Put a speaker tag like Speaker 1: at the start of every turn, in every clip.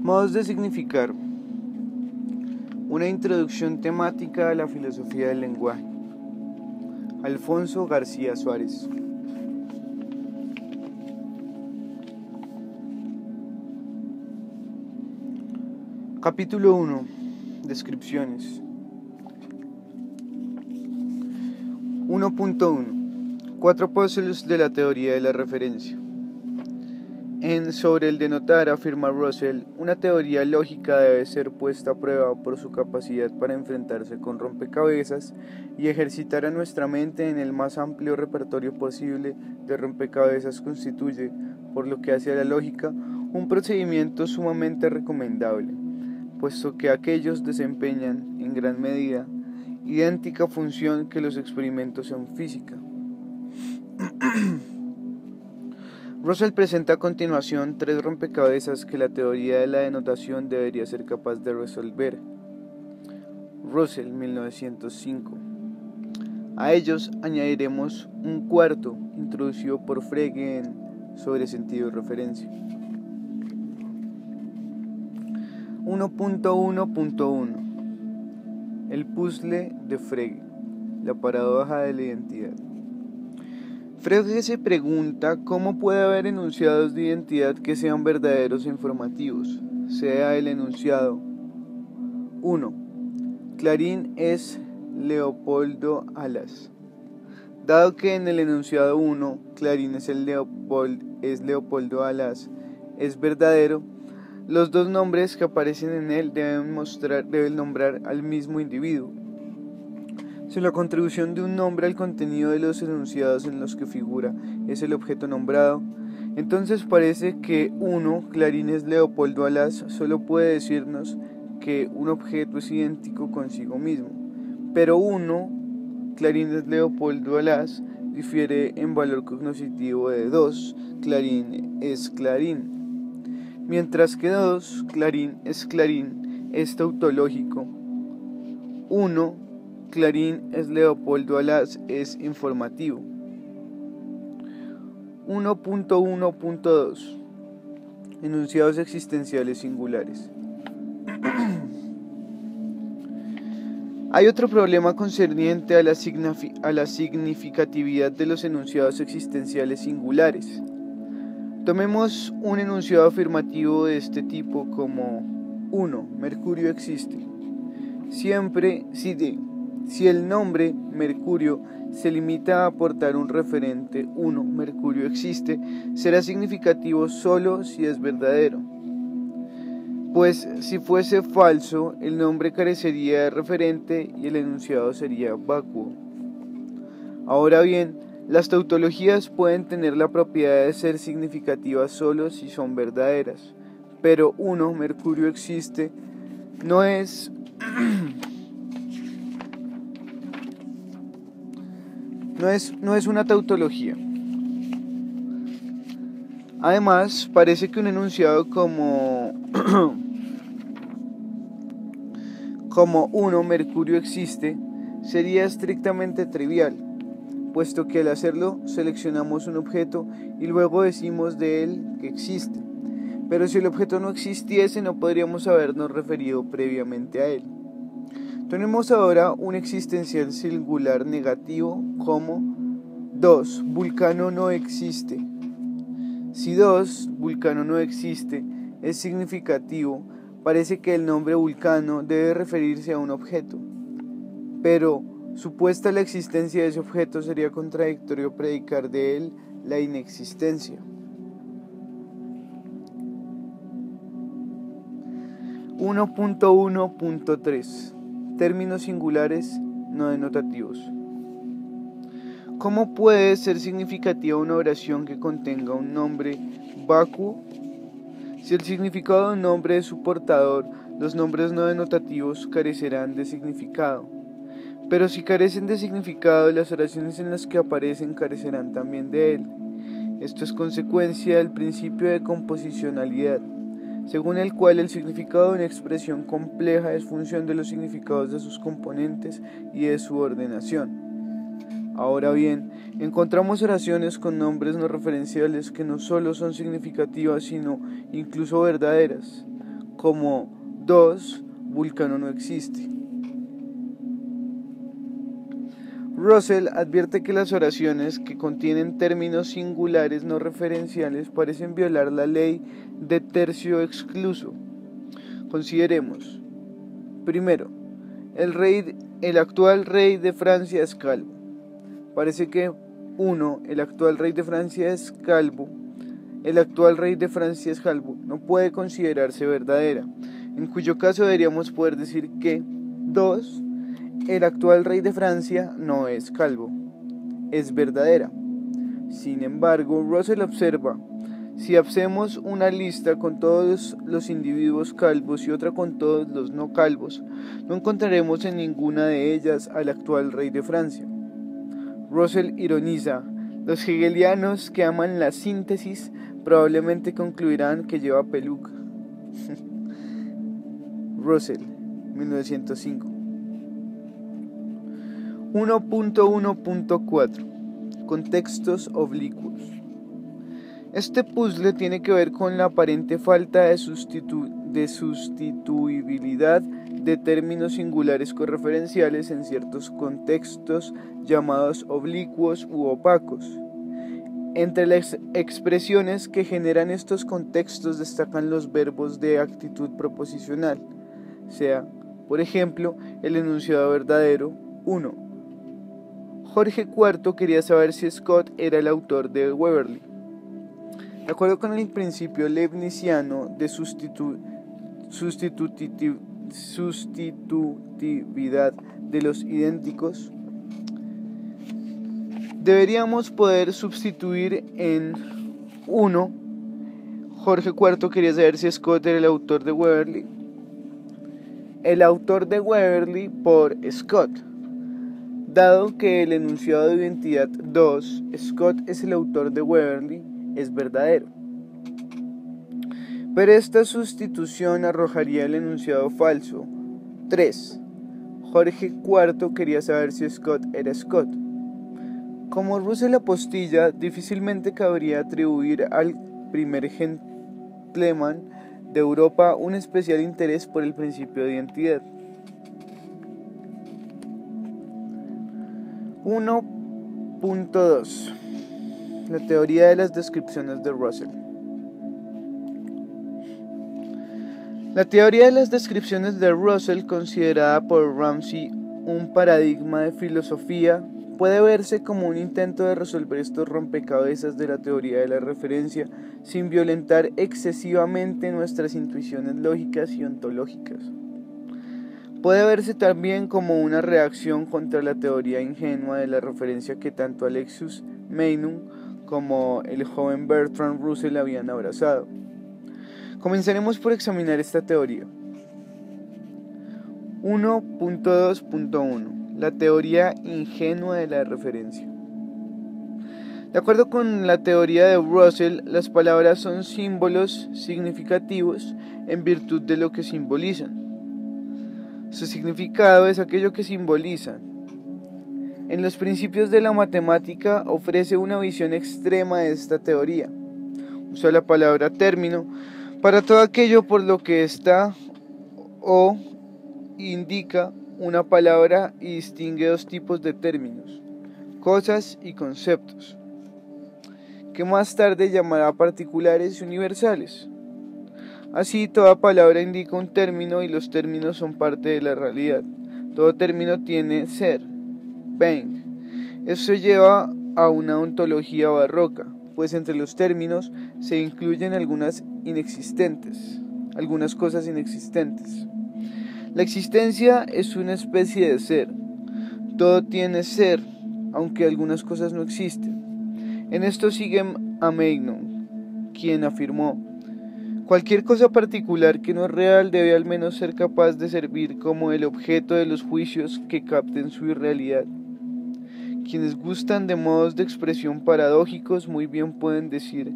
Speaker 1: Modos de significar. Una introducción temática a la filosofía del lenguaje. Alfonso García Suárez. Capítulo 1. Descripciones. 1.1. 4 puzzles de la teoría de la referencia. En Sobre el denotar afirma Russell, una teoría lógica debe ser puesta a prueba por su capacidad para enfrentarse con rompecabezas y ejercitar a nuestra mente en el más amplio repertorio posible de rompecabezas constituye, por lo que hace a la lógica, un procedimiento sumamente recomendable, puesto que aquellos desempeñan, en gran medida, idéntica función que los experimentos en física. Russell presenta a continuación 3 rompecabezas que la teoría de la denotación debería ser capaz de resolver. Russell, 1905. A ellos añadiremos un cuarto, introducido por Frege en Sobre sentido de referencia. 1.1.1. El puzzle de Frege, la paradoja de la identidad. Frege se pregunta cómo puede haber enunciados de identidad que sean verdaderos e informativos. Sea el enunciado 1. Clarín es Leopoldo Alas. Dado que en el enunciado 1, Clarín es Leopoldo Alas, es verdadero, los dos nombres que aparecen en él deben nombrar al mismo individuo. Si la contribución de un nombre al contenido de los enunciados en los que figura es el objeto nombrado, entonces parece que 1. Clarín es Leopoldo Alas solo puede decirnos que un objeto es idéntico consigo mismo, pero 1. Clarín es Leopoldo Alas difiere en valor cognoscitivo de 2. Clarín es Clarín. Mientras que 2. Clarín es Clarín es tautológico. 1. Clarín es Leopoldo Alas es informativo. 1.1.2. Enunciados existenciales singulares. Hay otro problema concerniente a la significatividad de los enunciados existenciales singulares. Tomemos un enunciado afirmativo de este tipo como 1. Mercurio existe. Siempre si el nombre Mercurio se limita a aportar un referente 1. Mercurio existe, será significativo solo si es verdadero. Pues si fuese falso, el nombre carecería de referente y el enunciado sería vacuo. Ahora bien, las tautologías pueden tener la propiedad de ser significativas solo si son verdaderas, pero 1. Mercurio existe no es una tautología. Además, parece que un enunciado como 1. Mercurio existe sería estrictamente trivial, puesto que al hacerlo seleccionamos un objeto y luego decimos de él que existe. Pero si el objeto no existiese, no podríamos habernos referido previamente a él. Tenemos ahora un existencial singular negativo como 2. Vulcano no existe. Si 2. Vulcano no existe es significativo, parece que el nombre Vulcano debe referirse a un objeto, pero supuesta la existencia de ese objeto sería contradictorio predicar de él la inexistencia. 1.1.3. Términos singulares no denotativos. ¿Cómo puede ser significativa una oración que contenga un nombre vacuo? Si el significado de un nombre es su portador, los nombres no denotativos carecerán de significado. Pero si carecen de significado, las oraciones en las que aparecen carecerán también de él. Esto es consecuencia del principio de composicionalidad, según el cual el significado de una expresión compleja es función de los significados de sus componentes y de su ordenación. Ahora bien, encontramos oraciones con nombres no referenciales que no solo son significativas, sino incluso verdaderas, como 2, Vulcano no existe. Russell advierte que las oraciones que contienen términos singulares no referenciales parecen violar la ley de tercio excluso. Consideremos. Primero, el actual rey de Francia es calvo. Parece que 1. El actual rey de Francia es calvo. El actual rey de Francia es calvo. No puede considerarse verdadera, en cuyo caso deberíamos poder decir que 2. El actual rey de Francia no es calvo, es verdadera. Sin embargo, Russell observa, si hacemos una lista con todos los individuos calvos y otra con todos los no calvos, no encontraremos en ninguna de ellas al actual rey de Francia. Russell ironiza, los hegelianos que aman la síntesis probablemente concluirán que lleva peluca. Russell, 1905. 1.1.4 Contextos oblicuos. Este puzzle tiene que ver con la aparente falta de sustituibilidad de términos singulares correferenciales en ciertos contextos llamados oblicuos u opacos. Entre las expresiones que generan estos contextos destacan los verbos de actitud proposicional, sea, por ejemplo, el enunciado verdadero 1. Jorge IV quería saber si Scott era el autor de Waverley. De acuerdo con el principio leibniziano de sustitutividad de los idénticos, deberíamos poder sustituir en 1. Jorge IV quería saber si Scott era el autor de Waverley. El autor de Waverley por Scott. Dado que el enunciado de identidad 2, Scott es el autor de Waverley, es verdadero. Pero esta sustitución arrojaría el enunciado falso 3. Jorge IV quería saber si Scott era Scott. Como Russell apostilla, difícilmente cabría atribuir al primer gentleman de Europa un especial interés por el principio de identidad. 1.2 La teoría de las descripciones de Russell. La teoría de las descripciones de Russell, considerada por Ramsey un paradigma de filosofía, puede verse como un intento de resolver estos rompecabezas de la teoría de la referencia sin violentar excesivamente nuestras intuiciones lógicas y ontológicas. Puede verse también como una reacción contra la teoría ingenua de la referencia que tanto Alexius Meinung como el joven Bertrand Russell habían abrazado. Comenzaremos por examinar esta teoría. 1.2.1 La teoría ingenua de la referencia. De acuerdo con la teoría de Russell, las palabras son símbolos significativos en virtud de lo que simbolizan. Su significado es aquello que simbolizan. En los principios de la matemática ofrece una visión extrema de esta teoría. Usa la palabra término para todo aquello por lo que está o indica una palabra y distingue dos tipos de términos, cosas y conceptos, que más tarde llamará particulares y universales. Así, toda palabra indica un término y los términos son parte de la realidad. Todo término tiene ser, being. Eso lleva a una ontología barroca, pues entre los términos se incluyen algunas cosas inexistentes. La existencia es una especie de ser. Todo tiene ser, aunque algunas cosas no existen. En esto sigue a Meinong, quien afirmó: cualquier cosa particular que no es real debe al menos ser capaz de servir como el objeto de los juicios que capten su irrealidad. Quienes gustan de modos de expresión paradójicos muy bien pueden decir: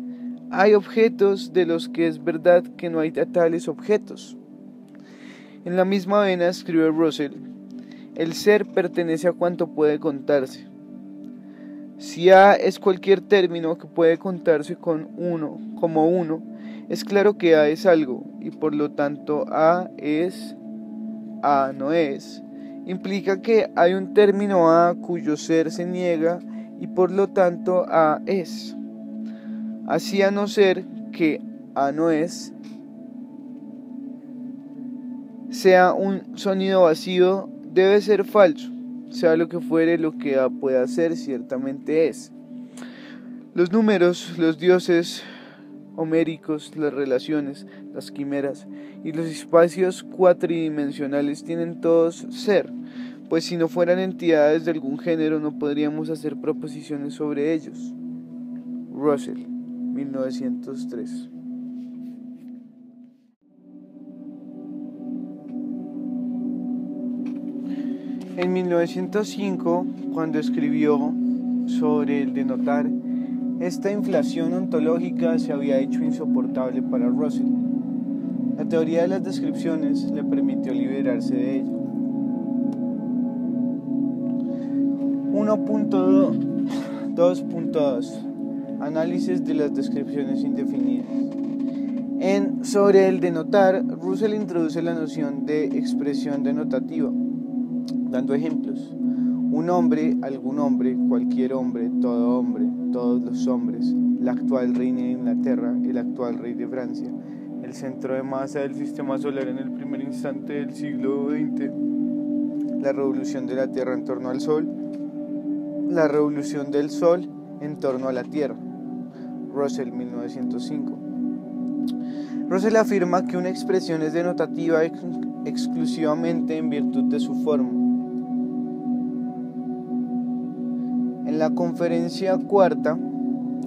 Speaker 1: hay objetos de los que es verdad que no hay tales objetos. En la misma vena escribe Russell: el ser pertenece a cuanto puede contarse. Si A es cualquier término que puede contarse como uno, Es claro que A es algo y por lo tanto A no es. Implica que hay un término A cuyo ser se niega y por lo tanto A es. Así, a no ser que A no es sea un sonido vacío, debe ser falso. Sea lo que fuere, lo que A pueda ser ciertamente es. Los números, los dioses homéricos, las relaciones, las quimeras y los espacios cuatridimensionales tienen todos ser, pues si no fueran entidades de algún género no podríamos hacer proposiciones sobre ellos. Russell, 1903. En 1905, cuando escribió sobre el denotar, esta inflación ontológica se había hecho insoportable para Russell. La teoría de las descripciones le permitió liberarse de ella. 1.2. Análisis de las descripciones indefinidas. Sobre el denotar, Russell introduce la noción de expresión denotativa, dando ejemplos. Un hombre, algún hombre, cualquier hombre, todos los hombres, la actual reina de Inglaterra, el actual rey de Francia, el centro de masa del sistema solar en el primer instante del siglo XX, la revolución de la Tierra en torno al Sol, la revolución del Sol en torno a la Tierra. Russell, 1905. Russell afirma que una expresión es denotativa exclusivamente en virtud de su forma. En la conferencia cuarta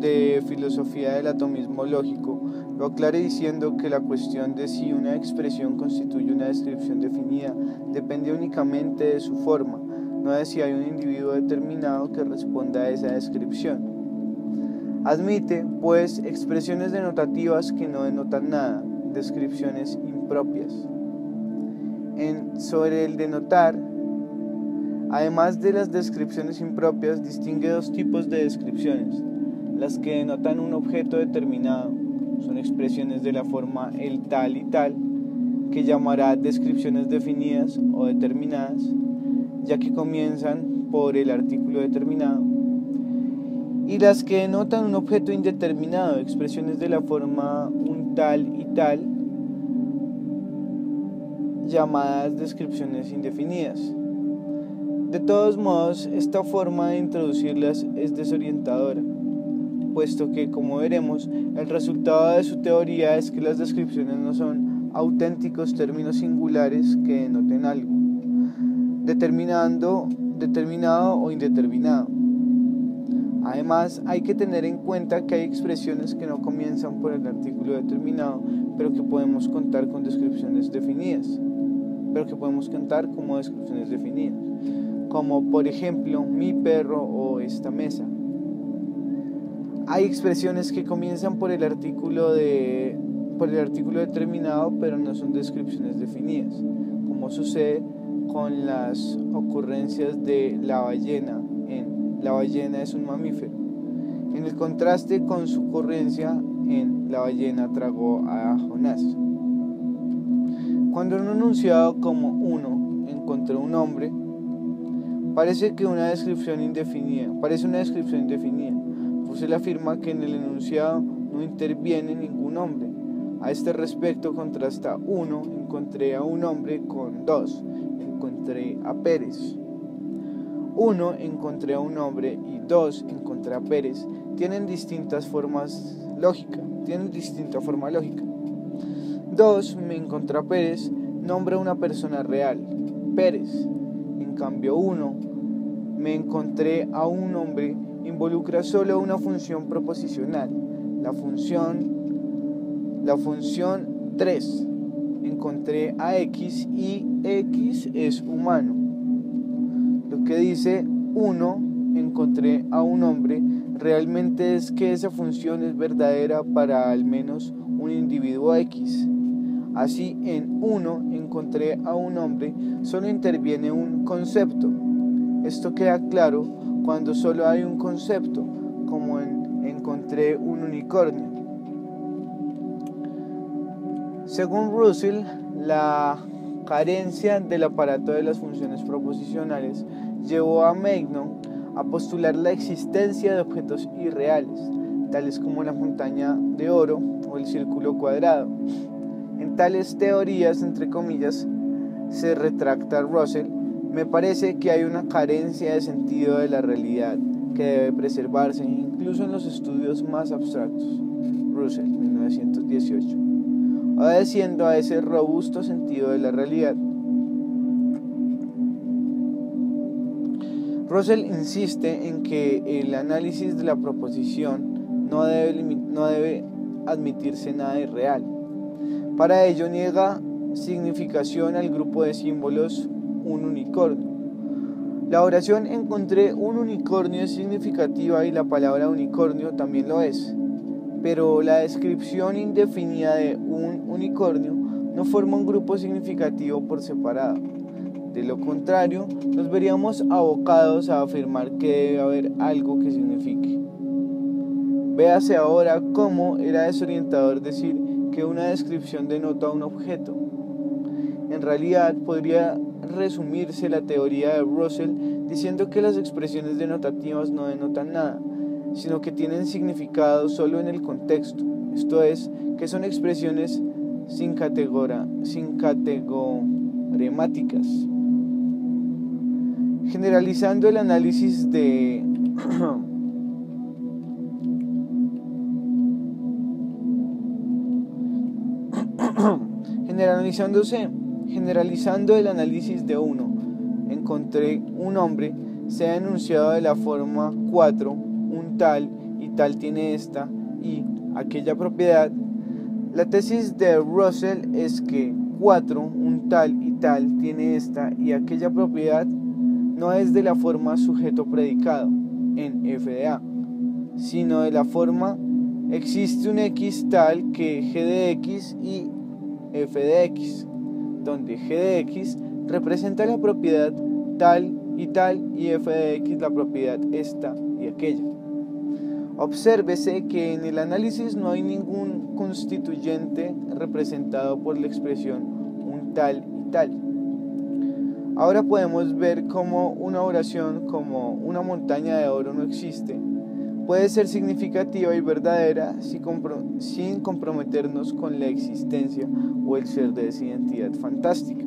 Speaker 1: de Filosofía del Atomismo Lógico, lo aclara diciendo que la cuestión de si una expresión constituye una descripción definida depende únicamente de su forma, no de si hay un individuo determinado que responda a esa descripción. Admite, pues, expresiones denotativas que no denotan nada, descripciones impropias. Sobre el denotar, además de las descripciones impropias, distingue dos tipos de descripciones. Las que denotan un objeto determinado son expresiones de la forma el tal y tal, que llamará descripciones definidas o determinadas, ya que comienzan por el artículo determinado. Y las que denotan un objeto indeterminado, expresiones de la forma un tal y tal, llamadas descripciones indefinidas. De todos modos, esta forma de introducirlas es desorientadora, puesto que, como veremos, el resultado de su teoría es que las descripciones no son auténticos términos singulares que denoten algo, determinado o indeterminado. Además, hay que tener en cuenta que hay expresiones que no comienzan por el artículo determinado, pero que podemos contar como descripciones definidas, como por ejemplo mi perro o esta mesa. Hay expresiones que comienzan por el artículo determinado, pero no son descripciones definidas, como sucede con las ocurrencias de la ballena. La ballena es un mamífero, en el contraste con su ocurrencia en la ballena tragó a Jonás. Cuando en un enunciado como uno encontré un hombre, parece una descripción indefinida. Russell afirma que en el enunciado no interviene ningún hombre. A este respecto contrasta 1, encontré a un hombre, con 2, encontré a Pérez. 1, encontré a un hombre, y 2, encontré a Pérez, tienen distinta forma lógica. 2, me encontré a Pérez, nombra una persona real, Pérez. En cambio 1, me encontré a un hombre, involucra solo una función proposicional, la función 3. Encontré a X y X es humano. Lo que dice 1, encontré a un hombre, realmente es que esa función es verdadera para al menos un individuo X. Así, en 1, encontré a un hombre, solo interviene un concepto. Esto queda claro cuando solo hay un concepto, como en encontré un unicornio. Según Russell, la carencia del aparato de las funciones proposicionales llevó a Magnon a postular la existencia de objetos irreales, tales como la montaña de oro o el círculo cuadrado. En tales teorías, entre comillas, se retracta Russell, me parece que hay una carencia de sentido de la realidad que debe preservarse incluso en los estudios más abstractos. Russell, 1918. Obedeciendo a ese robusto sentido de la realidad. Russell insiste en que el análisis de la proposición no debe admitirse nada irreal. Para ello niega significación al grupo de símbolos un unicornio. La oración encontré un unicornio es significativa y la palabra unicornio también lo es, pero la descripción indefinida de un unicornio no forma un grupo significativo por separado. De lo contrario, nos veríamos abocados a afirmar que debe haber algo que signifique. Véase ahora cómo era desorientador decir que una descripción denota un objeto. En realidad, podría resumirse la teoría de Russell diciendo que las expresiones denotativas no denotan nada, sino que tienen significado solo en el contexto, esto es, que son expresiones sin categoremáticas. Generalizando el análisis de Generalizando el análisis de uno, encontré un hombre, se ha enunciado de la forma 4, un tal y tal tiene esta y aquella propiedad. La tesis de Russell es que 4, un tal y tal tiene esta y aquella propiedad no es de la forma sujeto-predicado en f de a, sino de la forma existe un x tal que g de x y f de x, donde g de x representa la propiedad tal y f de x la propiedad esta y aquella. Obsérvese que en el análisis no hay ningún constituyente representado por la expresión un tal y tal. Ahora podemos ver cómo una oración como una montaña de oro no existe, puede ser significativa y verdadera sin comprometernos con la existencia o el ser de esa identidad fantástica.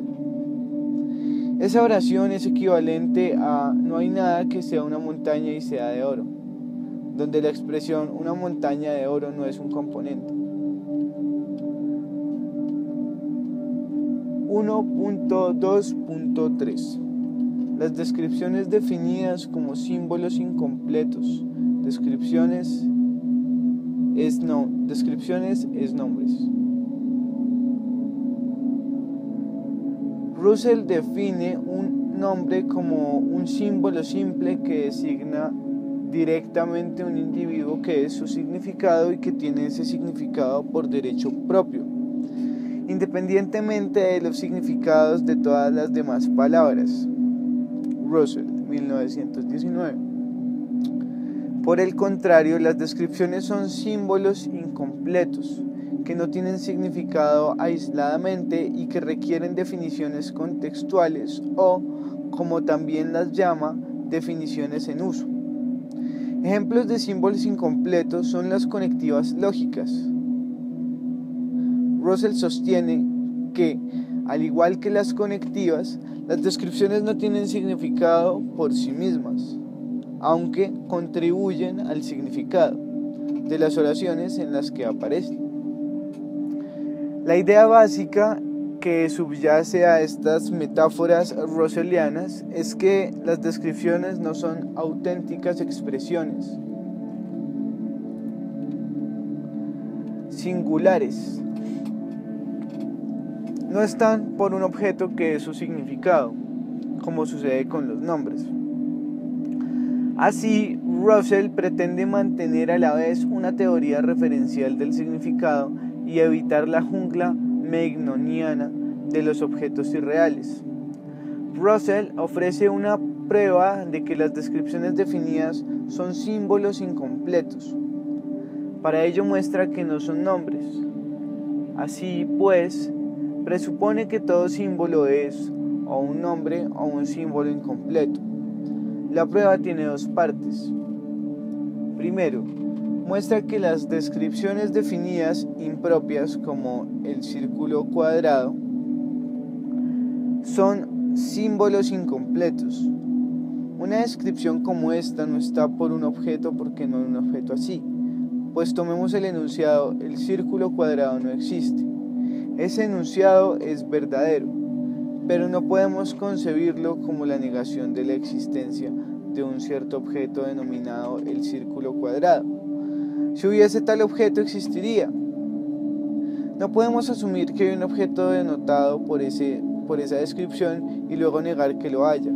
Speaker 1: Esa oración es equivalente a no hay nada que sea una montaña y sea de oro, donde la expresión una montaña de oro no es un componente. 1.2.3 Las descripciones definidas como símbolos incompletos. Descripciones es nombres. Russell define un nombre como un símbolo simple que designa directamente un individuo que es su significado y que tiene ese significado por derecho propio, independientemente de los significados de todas las demás palabras. Russell, 1919. Por el contrario, las descripciones son símbolos incompletos, que no tienen significado aisladamente y que requieren definiciones contextuales o, como también las llama, definiciones en uso. Ejemplos de símbolos incompletos son las conectivas lógicas. Russell sostiene que, al igual que las conectivas, las descripciones no tienen significado por sí mismas, aunque contribuyen al significado de las oraciones en las que aparecen. La idea básica que subyace a estas metáforas russellianas es que las descripciones no son auténticas expresiones singulares, no están por un objeto que es su significado, como sucede con los nombres. Así, Russell pretende mantener a la vez una teoría referencial del significado y evitar la jungla magnoniana de los objetos irreales. Russell ofrece una prueba de que las descripciones definidas son símbolos incompletos. Para ello muestra que no son nombres. Así pues, presupone que todo símbolo es o un nombre o un símbolo incompleto. La prueba tiene dos partes. Primero, muestra que las descripciones definidas impropias como el círculo cuadrado son símbolos incompletos. Una descripción como esta no está por un objeto porque no es un objeto así. Pues tomemos el enunciado, el círculo cuadrado no existe. Ese enunciado es verdadero, pero no podemos concebirlo como la negación de la existencia de un cierto objeto denominado el círculo cuadrado. Si hubiese tal objeto, existiría. No podemos asumir que hay un objeto denotado por esa descripción y luego negar que lo haya.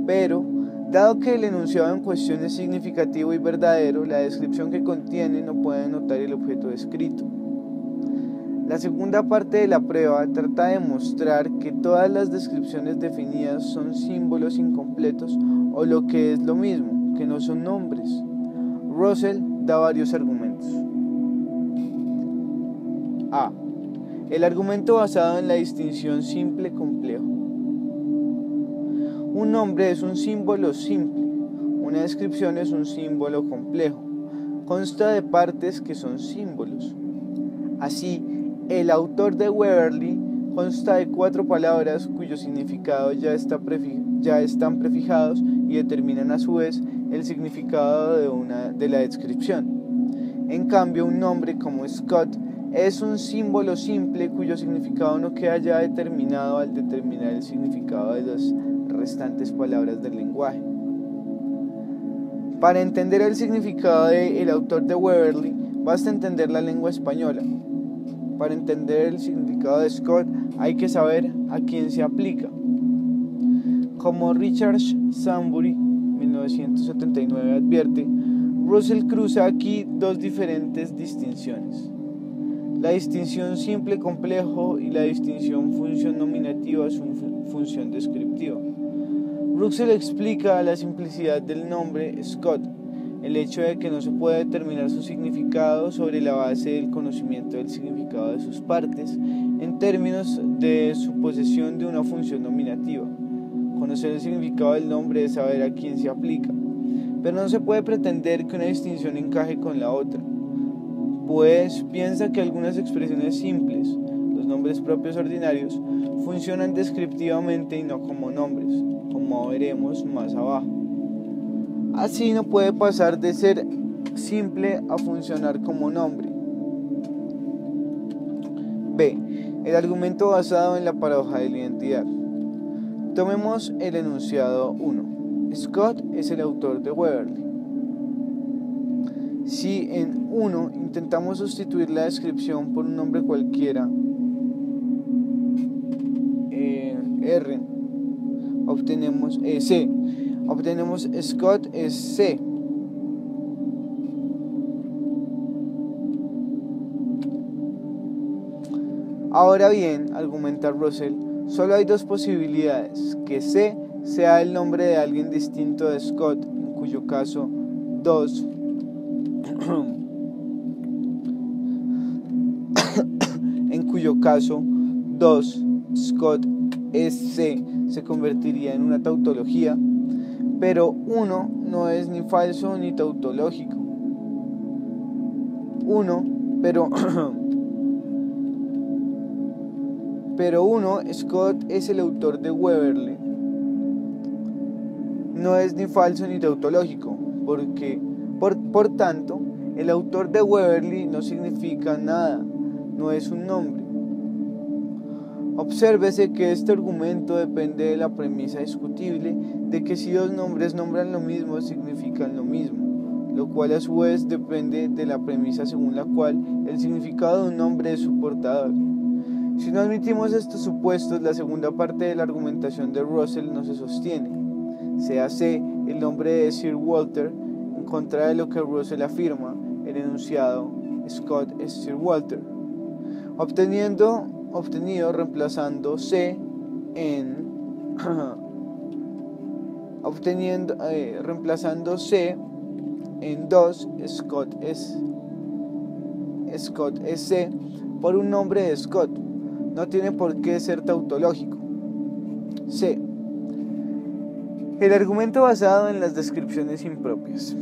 Speaker 1: Pero, dado que el enunciado en cuestión es significativo y verdadero, la descripción que contiene no puede denotar el objeto descrito. La segunda parte de la prueba trata de mostrar que todas las descripciones definidas son símbolos incompletos o lo que es lo mismo, que no son nombres. Russell da varios argumentos. A. El argumento basado en la distinción simple-complejo. Un nombre es un símbolo simple, una descripción es un símbolo complejo. Consta de partes que son símbolos. Así, el autor de Waverly consta de 4 palabras cuyos significados ya están prefijados y determinan a su vez el significado de la descripción. En cambio, un nombre como Scott es un símbolo simple cuyo significado no queda ya determinado al determinar el significado de las restantes palabras del lenguaje. Para entender el significado del autor de Waverly, basta entender la lengua española. Para entender el significado de Scott, hay que saber a quién se aplica. Como Richard Samburi, 1979, advierte, Russell cruza aquí dos diferentes distinciones: la distinción simple-complejo y la distinción función-nominativa-función descriptiva. Russell explica la simplicidad del nombre Scott, el hecho de que no se puede determinar su significado sobre la base del conocimiento del significado de sus partes en términos de su posesión de una función nominativa. Conocer el significado del nombre es saber a quién se aplica, pero no se puede pretender que una distinción encaje con la otra, pues piensa que algunas expresiones simples, los nombres propios ordinarios, funcionan descriptivamente y no como nombres, como veremos más abajo. Así no puede pasar de ser simple a funcionar como nombre. B. El argumento basado en la paradoja de la identidad. Tomemos el enunciado 1. Scott es el autor de Waverly. Si en 1 intentamos sustituir la descripción por un nombre cualquiera, R, obtenemos C. Obtenemos Scott es C. Ahora bien, argumenta Russell, solo hay dos posibilidades: que C sea el nombre de alguien distinto de Scott, en cuyo caso 2 Scott es C se convertiría en una tautología, pero 1 no es ni falso ni tautológico. Pero 1, Scott es el autor de Waverly, no es ni falso ni tautológico, porque, por tanto, el autor de Waverly no significa nada, no es un nombre. Obsérvese que este argumento depende de la premisa discutible de que si dos nombres nombran lo mismo, significan lo mismo, lo cual a su vez depende de la premisa según la cual el significado de un nombre es su portador. Si no admitimos estos supuestos, la segunda parte de la argumentación de Russell no se sostiene. Sea C el nombre de Sir Walter, en contra de lo que Russell afirma, el enunciado Scott es Sir Walter, obtenido reemplazando C en 2, Scott es Scott es C por un nombre de Scott. No tiene por qué ser tautológico. C. El argumento basado en las descripciones impropias.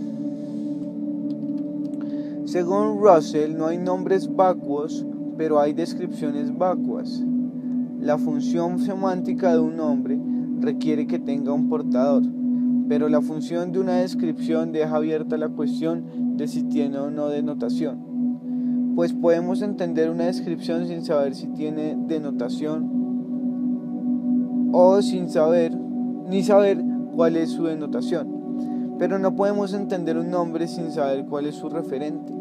Speaker 1: Según Russell, no hay nombres vacuos, pero hay descripciones vacuas. La función semántica de un nombre requiere que tenga un portador, pero la función de una descripción deja abierta la cuestión de si tiene o no denotación, pues podemos entender una descripción sin saber si tiene denotación o sin saber cuál es su denotación, pero no podemos entender un nombre sin saber cuál es su referente.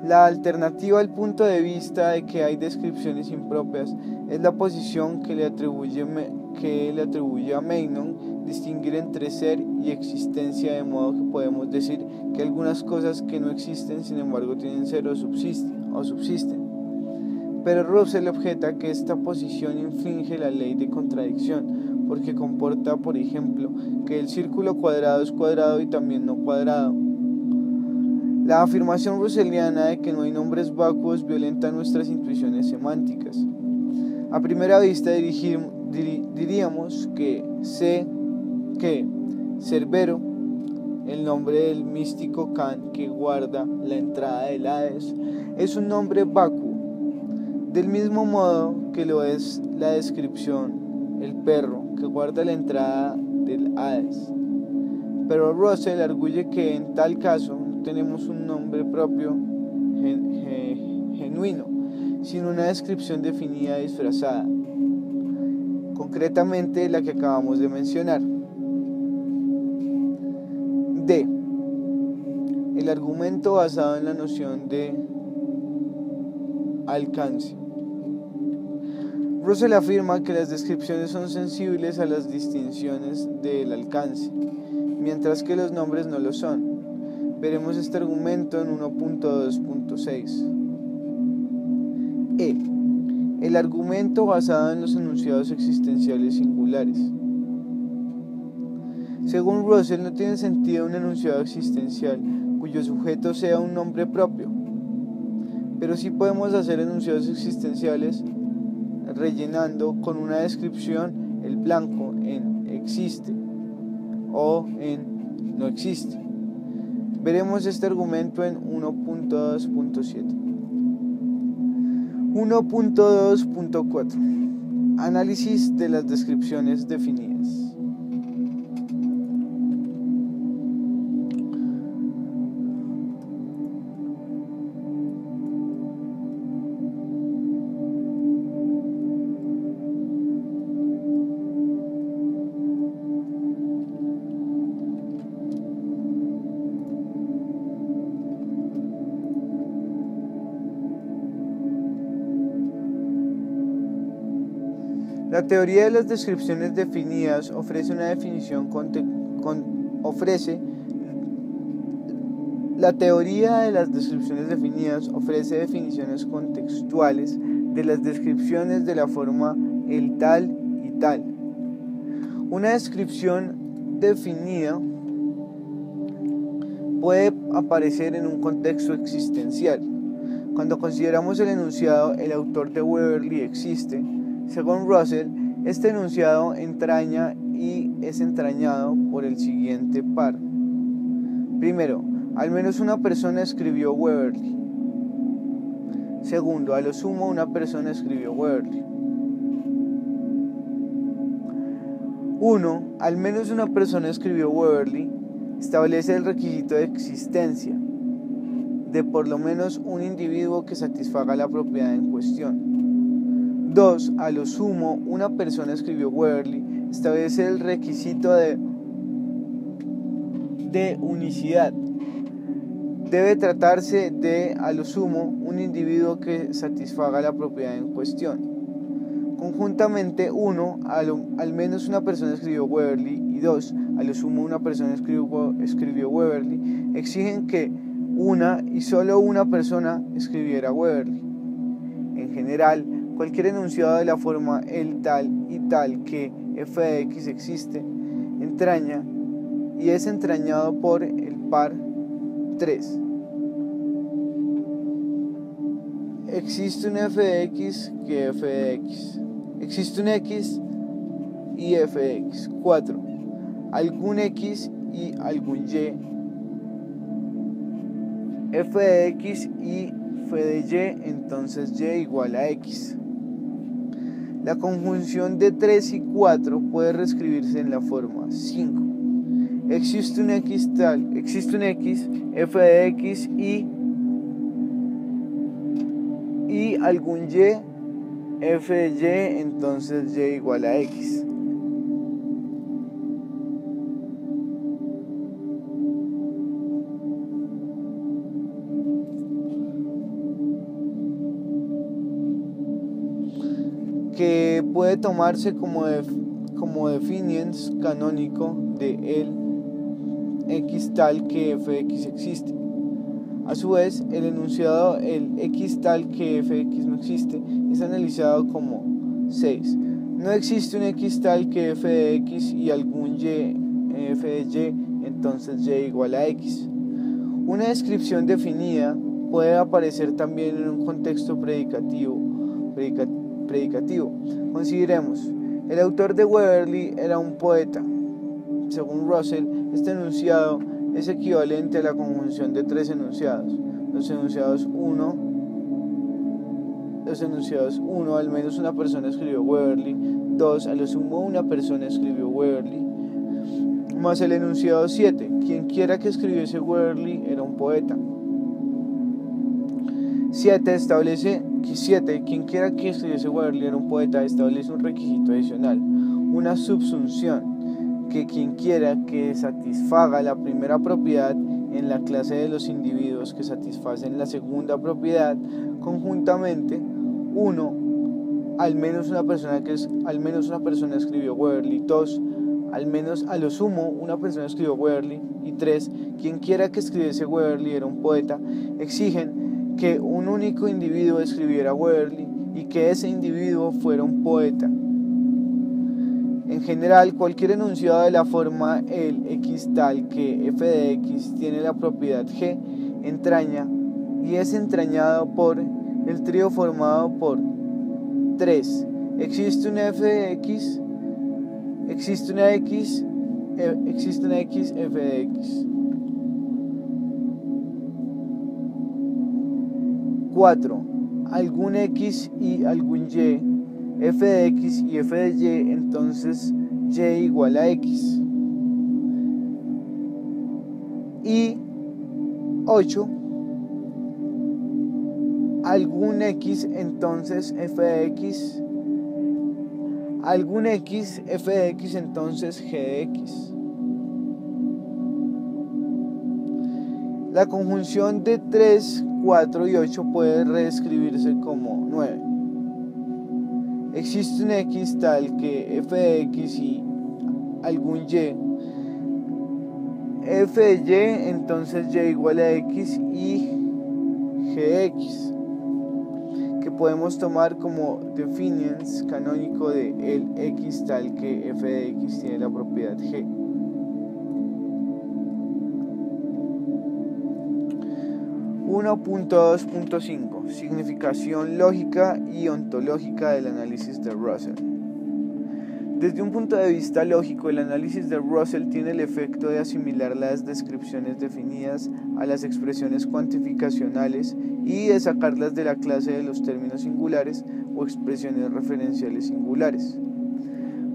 Speaker 1: La alternativa al punto de vista de que hay descripciones impropias es la posición que le atribuye a Meinong distinguir entre ser y existencia, de modo que podemos decir que algunas cosas que no existen sin embargo tienen ser o subsisten. Pero Russell objeta que esta posición infringe la ley de contradicción, porque comporta, por ejemplo, que el círculo cuadrado es cuadrado y también no cuadrado. La afirmación russelliana de que no hay nombres vacuos violenta nuestras intuiciones semánticas. A primera vista diríamos que Cerbero, el nombre del místico Can que guarda la entrada del Hades, es un nombre vacuo, del mismo modo que lo es la descripción, el perro que guarda la entrada del Hades. Pero Russell arguye que en tal caso tenemos un nombre propio genuino, sin una descripción definida disfrazada, concretamente la que acabamos de mencionar. D. El argumento basado en la noción de alcance. Russell afirma que las descripciones son sensibles a las distinciones del alcance, mientras que los nombres no lo son. Veremos este argumento en 1.2.6. E. El argumento basado en los enunciados existenciales singulares. Según Russell, no tiene sentido un enunciado existencial cuyo sujeto sea un nombre propio, pero sí podemos hacer enunciados existenciales rellenando con una descripción el blanco en existe o en no existe. Veremos este argumento en 1.2.7. 1.2.4. Análisis de las descripciones definidas. La teoría de las descripciones definidas ofrece definiciones contextuales de las descripciones de la forma el tal y tal. Una descripción definida puede aparecer en un contexto existencial. Cuando consideramos el enunciado "el autor de Waverly existe", según Russell, este enunciado entraña y es entrañado por el siguiente par. Primero, al menos una persona escribió Waverly. Segundo, a lo sumo una persona escribió Waverly. 1. Al menos una persona escribió Waverly establece el requisito de existencia de por lo menos un individuo que satisfaga la propiedad en cuestión. 2. A lo sumo, una persona escribió Waverly establece el requisito de unicidad. Debe tratarse de, a lo sumo, un individuo que satisfaga la propiedad en cuestión. Conjuntamente, 1. Al menos una persona escribió Waverly y 2. A lo sumo, una persona escribió Waverly exigen que una y solo una persona escribiera Waverly. En general, cualquier enunciado de la forma el tal y tal que f de x existe, entraña y es entrañado por el par 3. existe un f de x que f de x. Existe un x y f de x. 4. Algún x y algún y. F de x y f de y, entonces y igual a x. La conjunción de 3 y 4 puede reescribirse en la forma 5. Existe un x, f de x y algún y, f de y, entonces y igual a x. Que puede tomarse como definiens canónico de el x tal que f de x existe. A su vez, el enunciado el x tal que f de x no existe es analizado como 6. No existe un x tal que f de x y algún y f de y, entonces y igual a x. Una descripción definida puede aparecer también en un contexto predicativo. Consideremos, el autor de Waverley era un poeta. Según Russell, este enunciado es equivalente a la conjunción de 3 enunciados. Los enunciados 1, al menos una persona escribió Waverley. 2, a lo sumo una persona escribió Waverley. Más el enunciado 7, quien quiera que escribiese Waverley era un poeta. 7, quien quiera que escribiese Waverley era un poeta, establece un requisito adicional, una subsunción, que quien quiera que satisfaga la primera propiedad en la clase de los individuos que satisfacen la segunda propiedad conjuntamente. 1, al menos una persona escribió Waverley. 2, al menos a lo sumo una persona escribió Waverley. Y 3, quien quiera que escribiese Waverley era un poeta, exigen que un único individuo escribiera Waverley y que ese individuo fuera un poeta. En general, cualquier enunciado de la forma el x tal que f de x tiene la propiedad g entraña y es entrañado por el trío formado por 3. Existe una f de x, existe una x f de x. 4. Algún x y algún y, f de x y f de y, entonces y igual a x. Y 8. Algún x, entonces f de x. Algún x, f de x, entonces g de x. La conjunción de 3, 4 y 8 puede reescribirse como 9. Existe un x tal que f de x y algún y, f de y, entonces y igual a x y g de x, que podemos tomar como definiens canónico de el x tal que f de x tiene la propiedad g. 1.2.5 Significación lógica y ontológica del análisis de Russell. Desde un punto de vista lógico, el análisis de Russell tiene el efecto de asimilar las descripciones definidas a las expresiones cuantificacionales y de sacarlas de la clase de los términos singulares o expresiones referenciales singulares.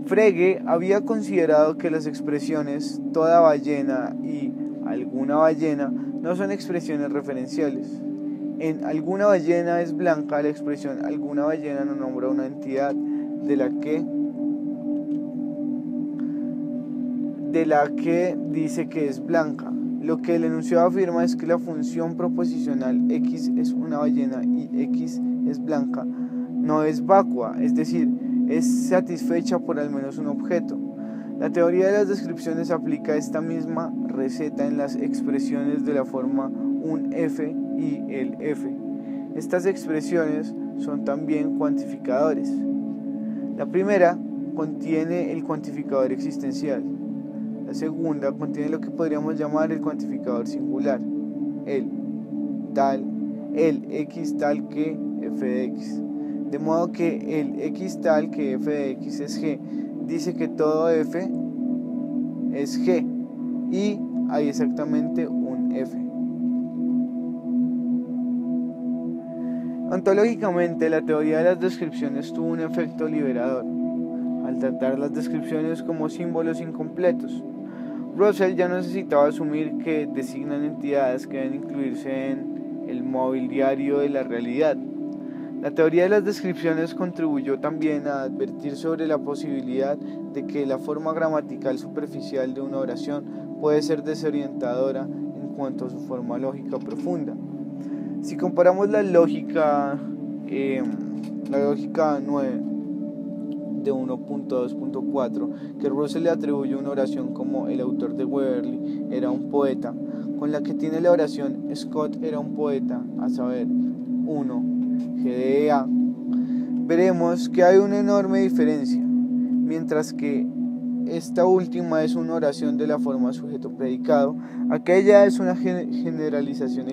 Speaker 1: Frege había considerado que las expresiones toda ballena y alguna ballena no son expresiones referenciales. En alguna ballena es blanca, la expresión alguna ballena no nombra una entidad de la que dice que es blanca. Lo que el enunciado afirma es que la función proposicional x es una ballena y x es blanca no es vacua, es decir, es satisfecha por al menos un objeto. La teoría de las descripciones aplica esta misma receta en las expresiones de la forma un f y el f. Estas expresiones son también cuantificadores. La primera contiene el cuantificador existencial. La segunda contiene lo que podríamos llamar el cuantificador singular, el x tal que f de x. De modo que el x tal que f de x es g dice que todo f es g y hay exactamente un f. Ontológicamente, la teoría de las descripciones tuvo un efecto liberador al tratar las descripciones como símbolos incompletos. Russell ya no necesitaba asumir que designan entidades que deben incluirse en el mobiliario de la realidad. La teoría de las descripciones contribuyó también a advertir sobre la posibilidad de que la forma gramatical superficial de una oración puede ser desorientadora en cuanto a su forma lógica profunda. Si comparamos la lógica 9 de 1.2.4, que Russell le atribuye una oración como el autor de Waverly era un poeta, con la que tiene la oración Scott era un poeta, a saber, 1, GDA, veremos que hay una enorme diferencia, mientras que esta última es una oración de la forma sujeto-predicado, aquella es una generalización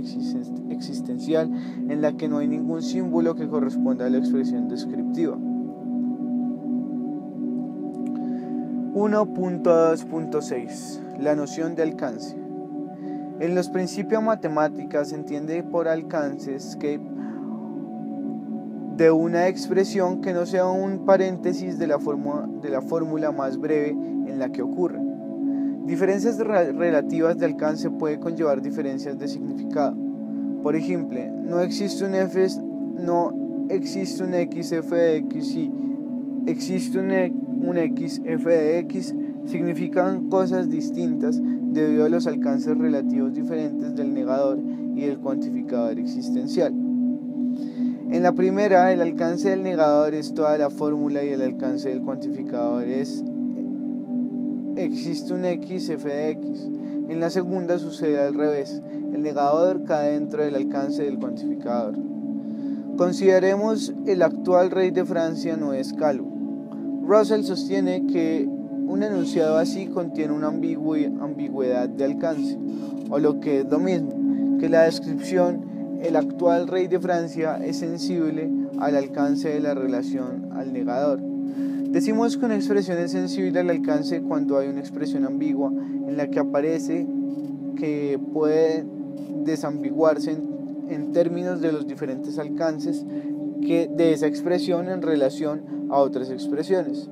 Speaker 1: existencial en la que no hay ningún símbolo que corresponda a la expresión descriptiva. 1.2.6 La noción de alcance. En los principios matemáticos se entiende por alcance escape de una expresión que no sea un paréntesis de la fórmula más breve en la que ocurre. Diferencias relativas de alcance pueden conllevar diferencias de significado. Por ejemplo, no existe un x f de x y existe un x f de x significan cosas distintas debido a los alcances relativos diferentes del negador y del cuantificador existencial. En la primera, el alcance del negador es toda la fórmula y el alcance del cuantificador es existe un x f de x. En la segunda sucede al revés, el negador cae dentro del alcance del cuantificador. Consideremos el actual rey de Francia no es calvo. Russell sostiene que un enunciado así contiene una ambigüedad de alcance, o lo que es lo mismo, que la descripción el actual rey de Francia es sensible al alcance de la relación al negador. Decimos que una expresión es sensible al alcance cuando hay una expresión ambigua en la que aparece que puede desambiguarse en términos de los diferentes alcances de esa expresión en relación a otras expresiones.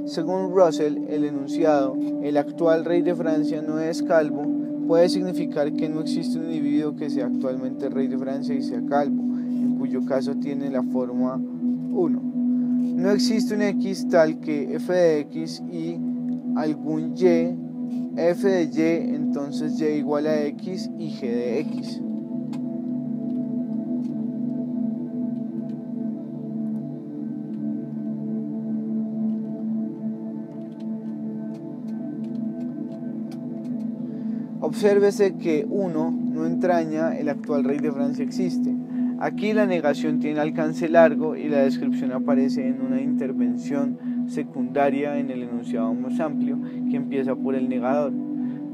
Speaker 1: Según Russell, el enunciado, el actual rey de Francia no es calvo, puede significar que no existe un individuo que sea actualmente rey de Francia y sea calvo, en cuyo caso tiene la forma 1. No existe un x tal que f de x y algún y, f de y, entonces y igual a x y g de x. Obsérvese que 1 no entraña el actual rey de Francia existe. Aquí la negación tiene alcance largo y la descripción aparece en una intervención secundaria en el enunciado más amplio que empieza por el negador.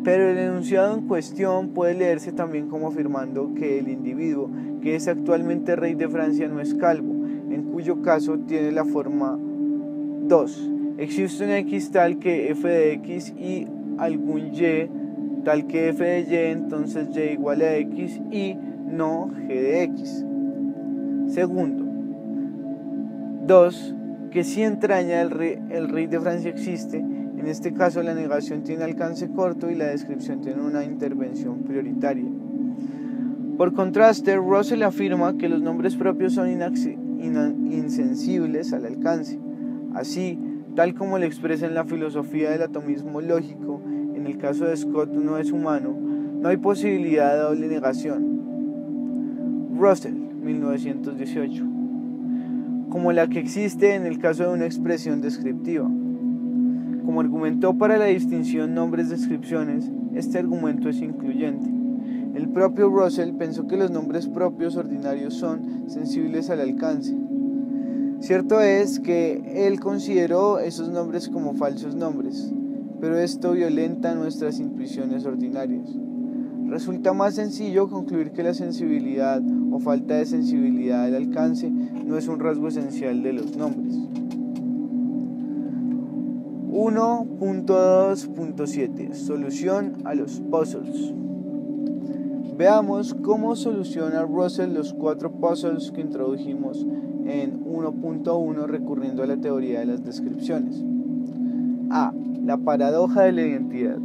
Speaker 1: Pero el enunciado en cuestión puede leerse también como afirmando que el individuo que es actualmente rey de Francia no es calvo, en cuyo caso tiene la forma 2. Existe un x tal que f de x y algún y tal que f de y, entonces y igual a x y no g de x. Segundo, 2. Que si entraña el rey de Francia existe, en este caso la negación tiene alcance corto y la descripción tiene una intervención prioritaria. Por contraste, Russell afirma que los nombres propios son insensibles al alcance. Así, tal como lo expresa en la filosofía del atomismo lógico, en el caso de Scott no es humano, no hay posibilidad de doble negación. Russell, 1918. Como la que existe en el caso de una expresión descriptiva. Como argumentó para la distinción nombres-descripciones, este argumento es incluyente. El propio Russell pensó que los nombres propios ordinarios son sensibles al alcance. Cierto es que él consideró esos nombres como falsos nombres, pero esto violenta nuestras intuiciones ordinarias. Resulta más sencillo concluir que la sensibilidad o falta de sensibilidad al alcance no es un rasgo esencial de los nombres. 1.2.7 Solución a los puzzles. Veamos cómo soluciona Russell los 4 puzzles que introdujimos en 1.1 recurriendo a la teoría de las descripciones. A. La paradoja de la identidad.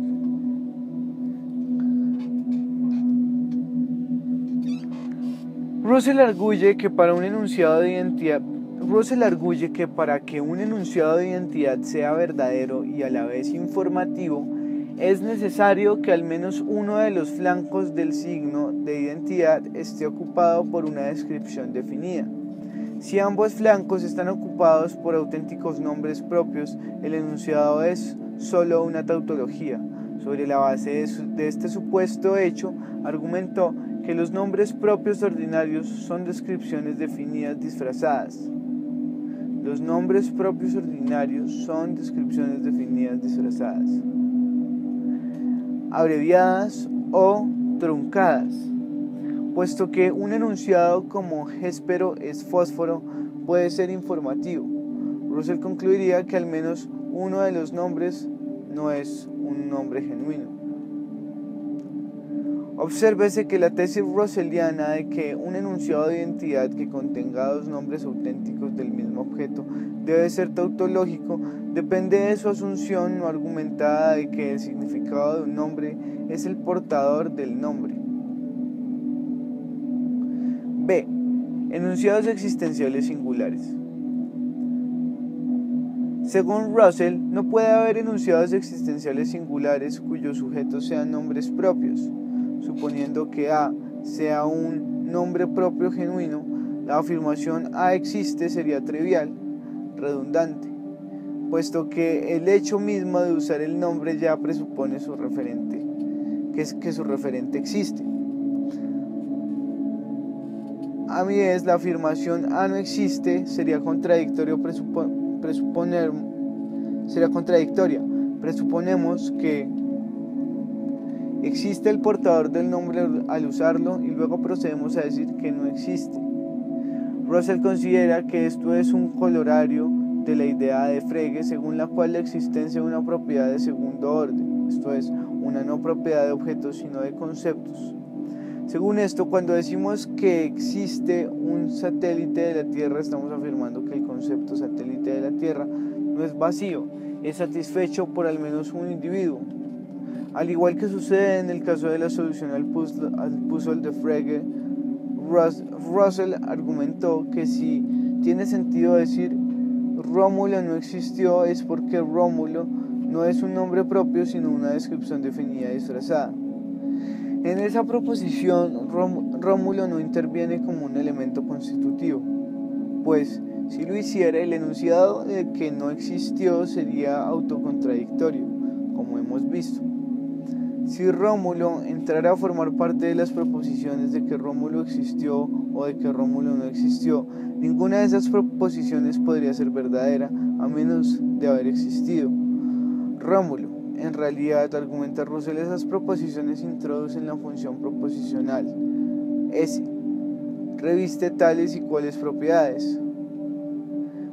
Speaker 1: Russell arguye que para que un enunciado de identidad sea verdadero y a la vez informativo, es necesario que al menos uno de los flancos del signo de identidad esté ocupado por una descripción definida. Si ambos flancos están ocupados por auténticos nombres propios, el enunciado es solo una tautología. Sobre la base de este supuesto hecho, argumentó que los nombres propios ordinarios son descripciones definidas disfrazadas. Los nombres propios ordinarios son descripciones definidas disfrazadas, abreviadas o truncadas, puesto que un enunciado como Jéspero es fósforo puede ser informativo. Russell concluiría que al menos uno de los nombres no es un nombre genuino. Obsérvese que la tesis russelliana de que un enunciado de identidad que contenga 2 nombres auténticos del mismo objeto debe ser tautológico depende de su asunción no argumentada de que el significado de un nombre es el portador del nombre. B. Enunciados existenciales singulares. Según Russell, no puede haber enunciados existenciales singulares cuyos sujetos sean nombres propios. Suponiendo que A sea un nombre propio genuino, la afirmación A existe sería trivial, redundante, puesto que el hecho mismo de usar el nombre ya presupone su referente, que su referente existe. A mi vez, la afirmación A no existe sería contradictoria. Presuponemos que existe el portador del nombre al usarlo y luego procedemos a decir que no existe. Russell considera que esto es un corolario de la idea de Frege, según la cual la existencia de una propiedad de segundo orden, esto es, una no propiedad de objetos sino de conceptos. Según esto, cuando decimos que existe un satélite de la Tierra, estamos afirmando que el concepto satélite de la Tierra no es vacío, es satisfecho por al menos un individuo. Al igual que sucede en el caso de la solución al puzzle de Frege, Russell argumentó que si tiene sentido decir Rómulo no existió es porque Rómulo no es un nombre propio sino una descripción definida y disfrazada. En esa proposición, Rómulo no interviene como un elemento constitutivo, pues si lo hiciera, el enunciado de que no existió sería autocontradictorio, como hemos visto. Si Rómulo entrara a formar parte de las proposiciones de que Rómulo existió o de que Rómulo no existió, ninguna de esas proposiciones podría ser verdadera a menos de haber existido Rómulo. En realidad, argumenta Russell, esas proposiciones introducen la función proposicional S. Reviste tales y cuales propiedades.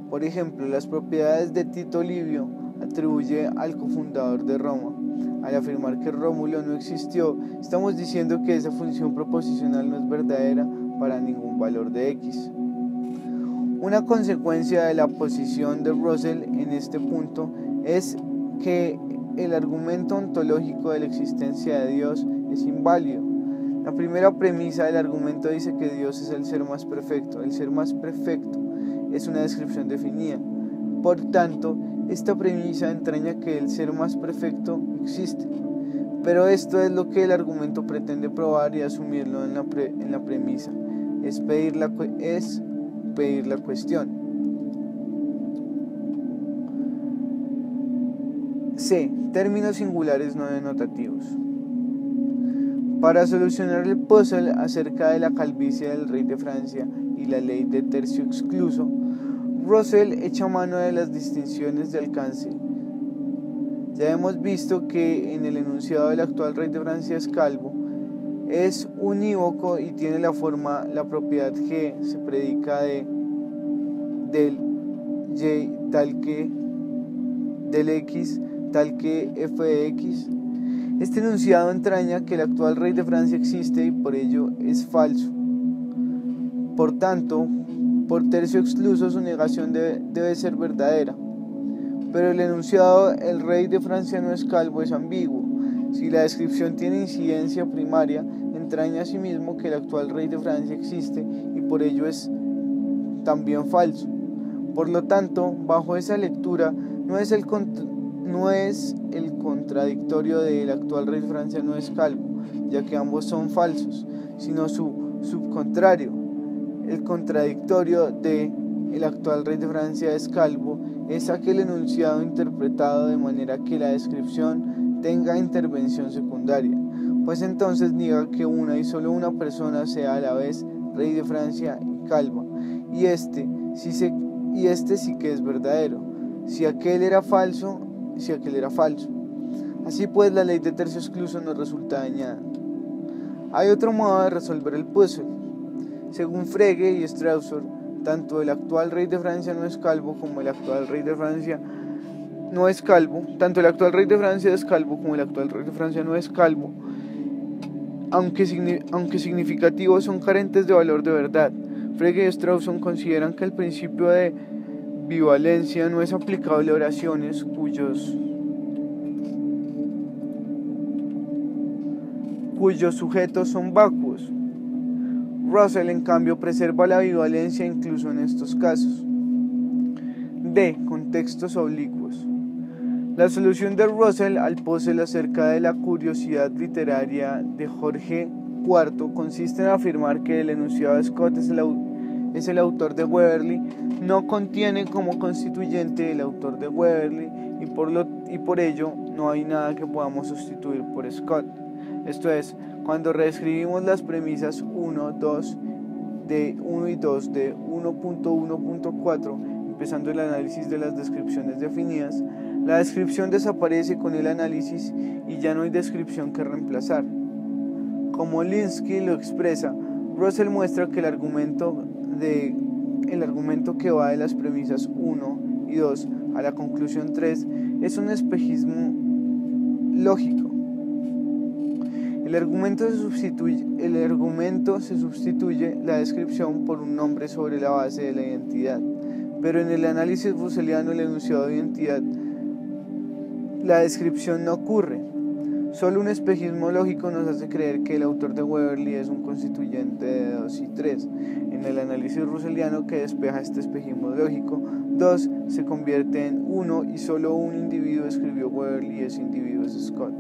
Speaker 1: Por ejemplo, las propiedades de Tito Livio atribuye al cofundador de Roma. Al afirmar que Rómulo no existió, estamos diciendo que esa función proposicional no es verdadera para ningún valor de X. Una consecuencia de la posición de Russell en este punto es que el argumento ontológico de la existencia de Dios es inválido. La primera premisa del argumento dice que Dios es el ser más perfecto. El ser más perfecto es una descripción definida. Por tanto, esta premisa entraña que el ser más perfecto existe. Pero esto es lo que el argumento pretende probar y asumirlo en la premisa. Es pedir la cuestión. C. Términos singulares no denotativos. Para solucionar el puzzle acerca de la calvicie del rey de Francia y la ley de tercio excluso, Russell echa mano de las distinciones de alcance. Ya hemos visto que en el enunciado del actual rey de Francia es calvo, es unívoco y tiene la propiedad G, se predica del Y tal que del X tal que f de X. Este enunciado entraña que el actual rey de Francia existe y por ello es falso. Por tanto, por tercio excluso, su negación debe ser verdadera. Pero el enunciado "el rey de Francia no es calvo" es ambiguo. Si la descripción tiene incidencia primaria, entraña asimismo que el actual rey de Francia existe y por ello es también falso. Por lo tanto, bajo esa lectura, no es el contradictorio de "el actual rey de Francia no es calvo", ya que ambos son falsos, sino su subcontrario. El contradictorio de "el actual rey de Francia es calvo" es aquel enunciado interpretado de manera que la descripción tenga intervención secundaria, pues entonces niega que una y solo una persona sea a la vez rey de Francia y calva, y este sí que es verdadero, si aquel era falso. Así pues, la ley de tercio excluso no resulta dañada. Hay otro modo de resolver el puzzle. Según Frege y Strawson, tanto el actual rey de Francia no es calvo como el actual rey de Francia no es calvo. Tanto el actual rey de Francia es calvo como el actual rey de Francia no es calvo. Aunque significativos, son carentes de valor de verdad. Frege y Strawson consideran que el principio de bivalencia no es aplicable a oraciones cuyos sujetos son vacuos. Russell, en cambio, preserva la bivalencia incluso en estos casos. D. Contextos oblicuos. La solución de Russell al puzzle acerca de la curiosidad literaria de Jorge IV consiste en afirmar que el enunciado de Scott es el autor de Waverley, no contiene como constituyente el autor de Waverley y por ello no hay nada que podamos sustituir por Scott. Esto es, cuando reescribimos las premisas 1 y 2 de 1.1.4, empezando el análisis de las descripciones definidas, la descripción desaparece con el análisis y ya no hay descripción que reemplazar. Como Linsky lo expresa, Russell muestra que el argumento que va de las premisas 1 y 2 a la conclusión 3 es un espejismo lógico. El argumento se sustituye la descripción por un nombre sobre la base de la identidad, pero en el análisis russelliano el enunciado de identidad, la descripción no ocurre. Solo un espejismo lógico nos hace creer que el autor de Waverley es un constituyente de 2 y 3. En el análisis russelliano que despeja este espejismo lógico, 2 se convierte en 1 y solo un individuo escribió Waverley y ese individuo es Scott.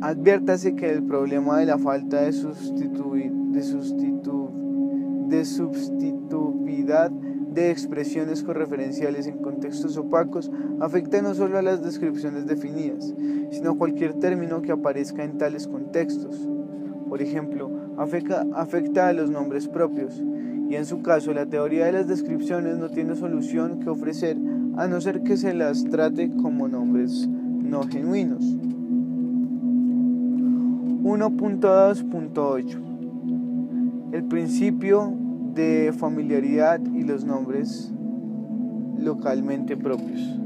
Speaker 1: Adviértase que el problema de la falta de substitutividad de expresiones correferenciales en contextos opacos afecta no solo a las descripciones definidas, sino a cualquier término que aparezca en tales contextos. Por ejemplo, afecta a los nombres propios, y en su caso la teoría de las descripciones no tiene solución que ofrecer a no ser que se las trate como nombres no genuinos. 1.2.8 El principio de familiaridad y los nombres localmente propios.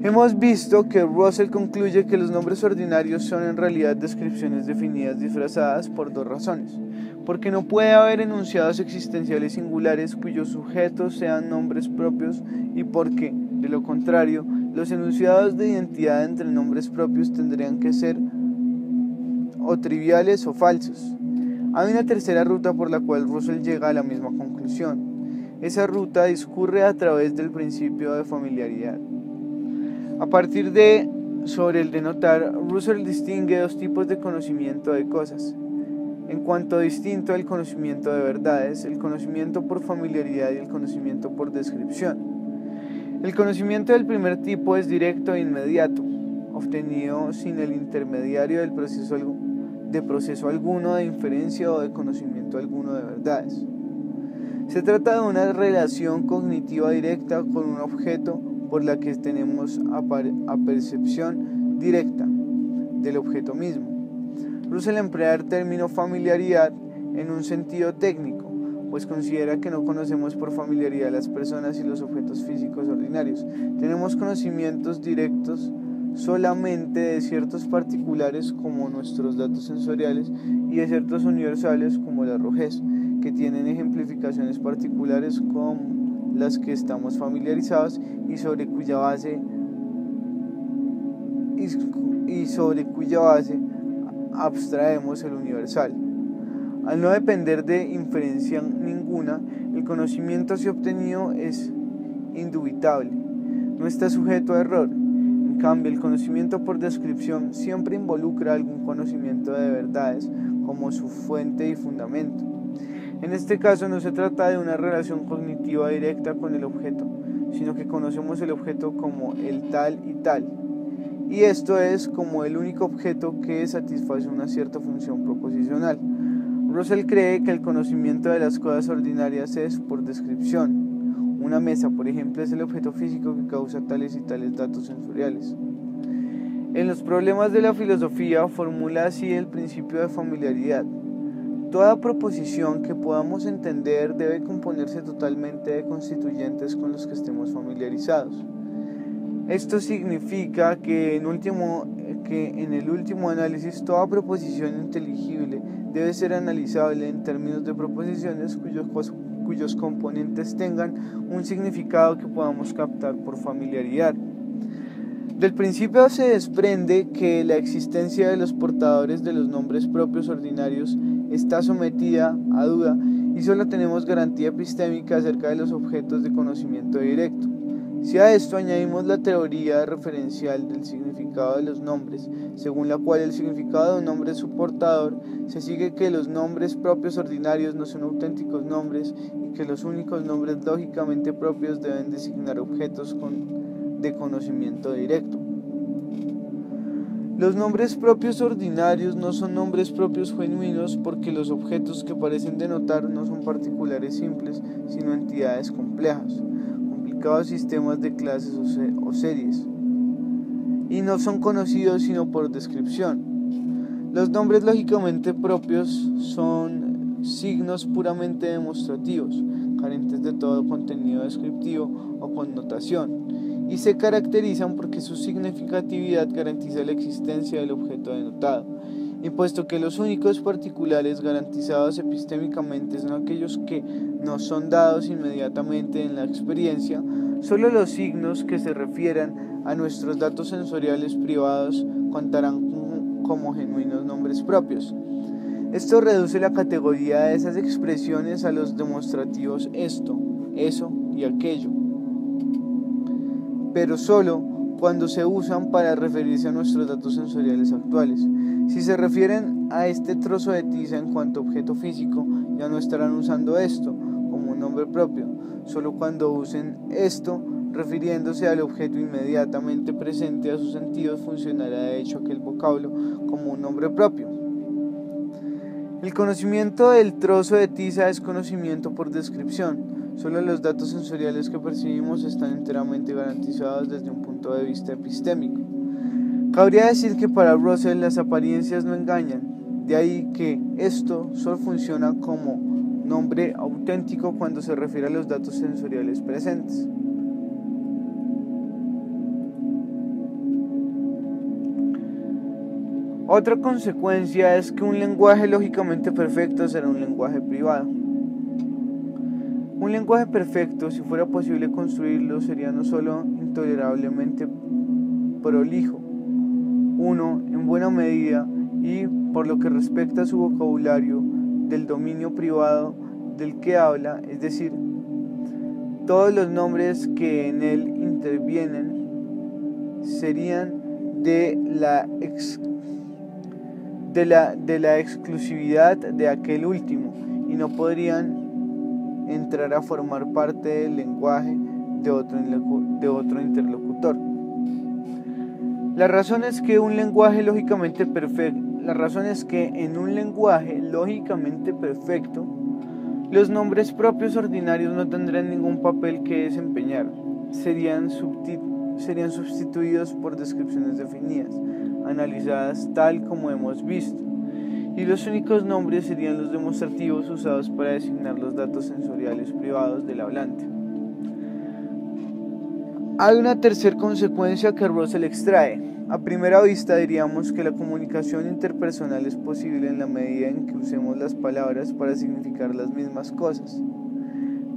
Speaker 1: Hemos visto que Russell concluye que los nombres ordinarios son en realidad descripciones definidas disfrazadas por dos razones: porque no puede haber enunciados existenciales singulares cuyos sujetos sean nombres propios, y porque, de lo contrario, los enunciados de identidad entre nombres propios tendrían que ser o triviales o falsos. Hay una tercera ruta por la cual Russell llega a la misma conclusión. Esa ruta discurre a través del principio de familiaridad. A partir sobre el denotar, Russell distingue dos tipos de conocimiento de cosas. En cuanto distinto al conocimiento de verdades, el conocimiento por familiaridad y el conocimiento por descripción. El conocimiento del primer tipo es directo e inmediato, obtenido sin el intermediario del proceso alguno de inferencia o de conocimiento alguno de verdades. Se trata de una relación cognitiva directa con un objeto por la que tenemos percepción directa del objeto mismo. Russell emplea el término familiaridad en un sentido técnico, pues considera que no conocemos por familiaridad las personas y los objetos físicos ordinarios. Tenemos conocimientos directos solamente de ciertos particulares como nuestros datos sensoriales y de ciertos universales como la rojez, que tienen ejemplificaciones particulares con las que estamos familiarizados y sobre cuya base abstraemos el universal. Al no depender de inferencia ninguna, el conocimiento así obtenido es indubitable, no está sujeto a error. En cambio, el conocimiento por descripción siempre involucra algún conocimiento de verdades como su fuente y fundamento. En este caso no se trata de una relación cognitiva directa con el objeto, sino que conocemos el objeto como el tal y tal, y esto es como el único objeto que satisface una cierta función proposicional. Russell cree que el conocimiento de las cosas ordinarias es por descripción. Una mesa, por ejemplo, es el objeto físico que causa tales y tales datos sensoriales. En los problemas de la filosofía formula así el principio de familiaridad. Toda proposición que podamos entender debe componerse totalmente de constituyentes con los que estemos familiarizados. Esto significa que en el último análisis toda proposición inteligible debe ser analizable en términos de proposiciones cuyos componentes tengan un significado que podamos captar por familiaridad. Del principio se desprende que la existencia de los portadores de los nombres propios ordinarios está sometida a duda y solo tenemos garantía epistémica acerca de los objetos de conocimiento directo. Si a esto añadimos la teoría referencial del significado de los nombres, según la cual el significado de un nombre es su portador, se sigue que los nombres propios ordinarios no son auténticos nombres y que los únicos nombres lógicamente propios deben designar objetos de conocimiento directo. Los nombres propios ordinarios no son nombres propios genuinos porque los objetos que parecen denotar no son particulares simples, sino entidades complejas, complicados sistemas de clases o series, y no son conocidos sino por descripción. Los nombres lógicamente propios son signos puramente demostrativos, carentes de todo contenido descriptivo o connotación, y se caracterizan porque su significatividad garantiza la existencia del objeto denotado. Y puesto que los únicos particulares garantizados epistémicamente son aquellos que nos son dados inmediatamente en la experiencia, solo los signos que se refieran a nuestros datos sensoriales privados contarán como genuinos nombres propios. Esto reduce la categoría de esas expresiones a los demostrativos esto, eso y aquello, pero solo cuando se usan para referirse a nuestros datos sensoriales actuales. Si se refieren a este trozo de tiza en cuanto a objeto físico, ya no estarán usando esto como un nombre propio, solo cuando usen esto refiriéndose al objeto inmediatamente presente a sus sentidos funcionará de hecho aquel vocablo como un nombre propio. El conocimiento del trozo de tiza es conocimiento por descripción. Solo los datos sensoriales que percibimos están enteramente garantizados desde un punto de vista epistémico. Cabría decir que para Russell las apariencias no engañan, de ahí que esto solo funciona como nombre auténtico cuando se refiere a los datos sensoriales presentes. Otra consecuencia es que un lenguaje lógicamente perfecto será un lenguaje privado. Un lenguaje perfecto, si fuera posible construirlo, sería no solo intolerablemente prolijo, uno, en buena medida, y por lo que respecta a su vocabulario, del dominio privado del que habla, es decir, todos los nombres que en él intervienen serían de la exclusividad de aquel último y no podrían entrar a formar parte del lenguaje de otro interlocutor. La razón es que en un lenguaje lógicamente perfecto, los nombres propios ordinarios no tendrán ningún papel que desempeñar. serían sustituidos por descripciones definidas, analizadas tal como hemos visto, y los únicos nombres serían los demostrativos usados para designar los datos sensoriales privados del hablante. Hay una tercera consecuencia que Russell extrae. A primera vista diríamos que la comunicación interpersonal es posible en la medida en que usemos las palabras para significar las mismas cosas.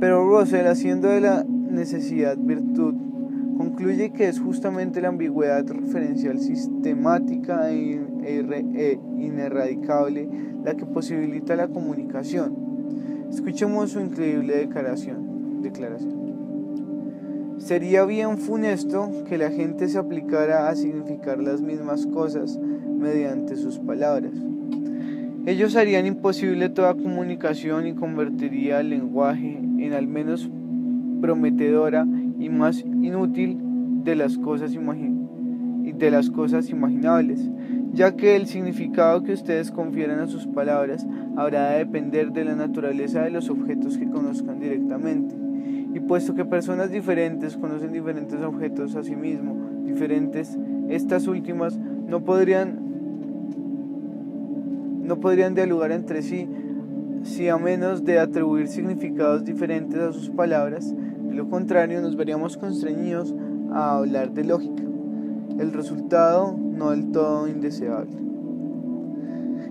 Speaker 1: Pero Russell, haciendo de la necesidad virtud, concluye que es justamente la ambigüedad referencial sistemática e ineradicable la que posibilita la comunicación. Escuchemos su increíble declaración. Sería bien funesto que la gente se aplicara a significar las mismas cosas mediante sus palabras. Ellos harían imposible toda comunicación y convertiría el lenguaje en al menos prometedora y más inútil de las cosas imaginables, ya que el significado que ustedes confieran a sus palabras habrá de depender de la naturaleza de los objetos que conozcan directamente. Y puesto que personas diferentes conocen diferentes objetos a sí mismos, diferentes, estas últimas no podrían dialogar entre sí, si a menos de atribuir significados diferentes a sus palabras. De lo contrario, nos veríamos constreñidos a hablar de lógica, el resultado no del todo indeseable.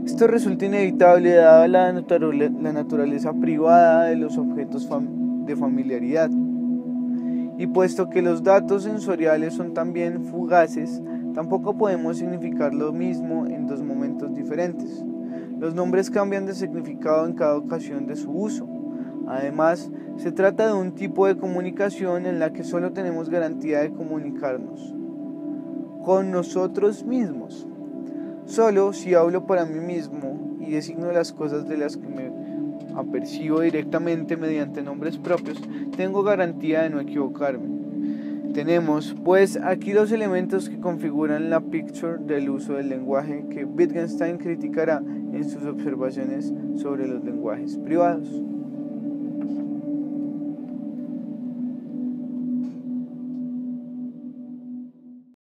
Speaker 1: Esto resulta inevitable dada la naturaleza privada de los objetos de familiaridad, y puesto que los datos sensoriales son también fugaces, tampoco podemos significar lo mismo en dos momentos diferentes. Los nombres cambian de significado en cada ocasión de su uso. Además, se trata de un tipo de comunicación en la que solo tenemos garantía de comunicarnos con nosotros mismos. Solo si hablo para mí mismo y designo las cosas de las que me apercibo directamente mediante nombres propios, tengo garantía de no equivocarme. Tenemos, pues, aquí dos elementos que configuran la picture del uso del lenguaje que Wittgenstein criticará en sus observaciones sobre los lenguajes privados.